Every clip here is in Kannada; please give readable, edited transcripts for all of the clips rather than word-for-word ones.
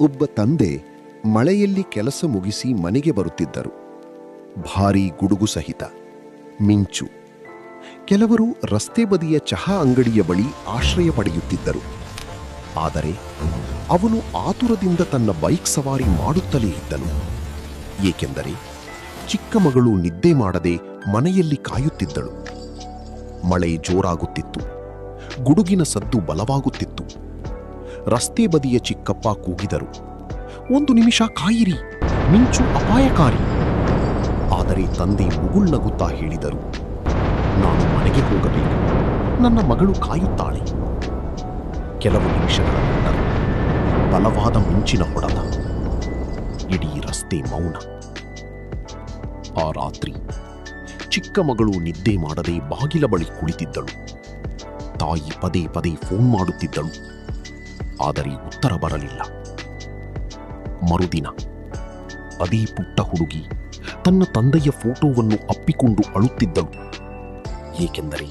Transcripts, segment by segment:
ಒಬ್ಬ ತಂದೆ ಮಳೆಯಲ್ಲಿ ಕೆಲಸ ಮುಗಿಸಿ ಮನೆಗೆ ಬರುತ್ತಿದ್ದರು. ಭಾರೀ ಗುಡುಗು ಸಹಿತ ಮಿಂಚು. ಕೆಲವರು ರಸ್ತೆ ಬದಿಯ ಚಹಾ ಅಂಗಡಿಯ ಬಳಿ ಆಶ್ರಯ ಪಡೆಯುತ್ತಿದ್ದರು. ಆದರೆ ಅವನು ಆತುರದಿಂದ ತನ್ನ ಬೈಕ್ ಸವಾರಿ ಮಾಡುತ್ತಲೇ ಇದ್ದನು. ಏಕೆಂದರೆ ಚಿಕ್ಕ ಮಗಳು ನಿದ್ದೆ ಮಾಡದೆ ಮನೆಯಲ್ಲಿ ಕಾಯುತ್ತಿದ್ದಳು. ಮಳೆ ಜೋರಾಗುತ್ತಿತ್ತು. ಗುಡುಗಿನ ಸದ್ದು ಬಲವಾಗುತ್ತಿತ್ತು. ರಸ್ತೆ ಬದಿಯ ಚಿಕ್ಕಪ್ಪ ಕೂಗಿದರು, "1 ನಿಮಿಷ ಕಾಯಿರಿ, ಮಿಂಚು ಅಪಾಯಕಾರಿ." ಆದರೆ ತಂದೆ ಮುಗುಳ್ನಗುತ್ತಾ ಹೇಳಿದರು, "ನಾನು ಮನೆಗೆ ಹೋಗಬೇಕು, ನನ್ನ ಮಗಳು ಕಾಯುತ್ತಾಳೆ." ಕೆಲವು ನಿಮಿಷಗಳ ನಂತರ ಬಲವಾದ ಮಿಂಚಿನ ಹೊಡೆತ. ಇಡೀ ರಸ್ತೆ ಮೌನ. ಆ ರಾತ್ರಿ ಚಿಕ್ಕ ಮಗಳು ನಿದ್ದೆ ಮಾಡದೆ ಬಾಗಿಲ ಬಳಿ ಕುಳಿತಿದ್ದಳು. ತಾಯಿ ಪದೇ ಪದೇ ಫೋನ್ ಮಾಡುತ್ತಿದ್ದಳು. ಆದರೆ ಉತ್ತರ ಬರಲಿಲ್ಲ. ಮರುದಿನ ಅದೇ ಪುಟ್ಟ ಹುಡುಗಿ ತನ್ನ ತಂದೆಯ ಫೋಟೋವನ್ನು ಅಪ್ಪಿಕೊಂಡು ಅಳುತ್ತಿದ್ದಳು. ಏಕೆಂದರೆ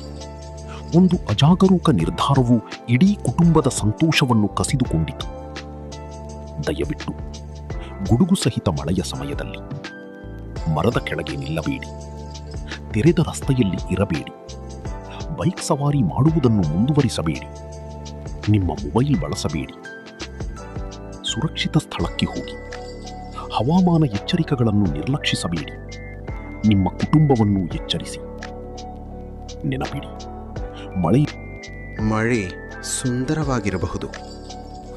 ಒಂದು ಅಜಾಗರೂಕ ನಿರ್ಧಾರವು ಇಡೀ ಕುಟುಂಬದ ಸಂತೋಷವನ್ನು ಕಸಿದುಕೊಂಡಿತು. ದಯವಿಟ್ಟು ಗುಡುಗು ಸಹಿತ ಮಳೆಯ ಸಮಯದಲ್ಲಿ ಮರದ ಕೆಳಗೆ ನಿಲ್ಲಬೇಡಿ. ತೆರೆದ ರಸ್ತೆಯಲ್ಲಿ ಇರಬೇಡಿ. ಬೈಕ್ ಸವಾರಿ ಮಾಡುವುದನ್ನು ಮುಂದುವರಿಸಬೇಡಿ. ನಿಮ್ಮ ಮೊಬೈಲ್ ಬಳಸಬೇಡಿ. ಸುರಕ್ಷಿತ ಸ್ಥಳಕ್ಕೆ ಹೋಗಿ. ಹವಾಮಾನ ಎಚ್ಚರಿಕೆಗಳನ್ನು ನಿರ್ಲಕ್ಷಿಸಬೇಡಿ. ನಿಮ್ಮ ಕುಟುಂಬವನ್ನು ಎಚ್ಚರಿಸಿ. ನೆನಪಿಡಿ, ಮಳೆ ಸುಂದರವಾಗಿರಬಹುದು,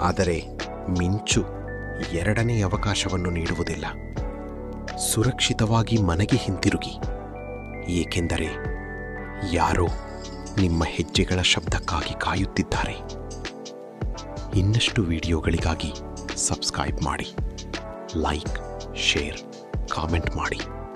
ಆದರೆ ಮಿಂಚು 2ನೇ ಅವಕಾಶವನ್ನು ನೀಡುವುದಿಲ್ಲ. ಸುರಕ್ಷಿತವಾಗಿ ಮನೆಗೆ ಹಿಂತಿರುಗಿ. ಏಕೆಂದರೆ ಯಾರೋ ನಿಮ್ಮ ಹೆಜ್ಜೆಗಳ ಶಬ್ದಕ್ಕಾಗಿ ಕಾಯುತ್ತಿದ್ದಾರೆ. ಇನ್ನಷ್ಟು ವಿಡಿಯೋಗಳಿಗಾಗಿ ಸಬ್ಸ್ಕ್ರೈಬ್ ಮಾಡಿ, ಲೈಕ್, ಶೇರ್, ಕಾಮೆಂಟ್ ಮಾಡಿ.